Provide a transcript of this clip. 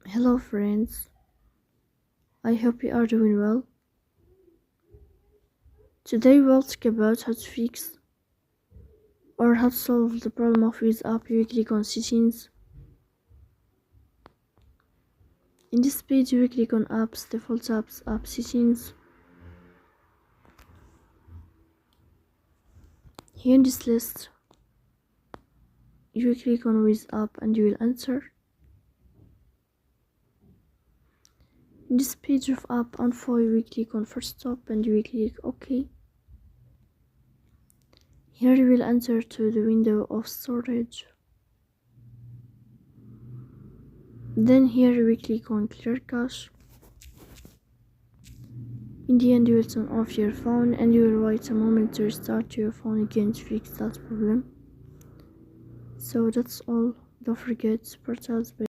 Hello friends, I hope you are doing well. Today we'll talk about how to fix or how to solve the problem of Wizz app you click on settings. In this page you click on apps, default apps, app settings. Here in this list you click on Wizz app and you will enter. In this page of app info you will click on Forcestop and you will click OK. Here you will enter to the window of storage. Then here you will click on clear cache. In the end you will turn off your phone and you will wait a moment to restart your phone again to fix that problem. So that's all. Don't forget to support us by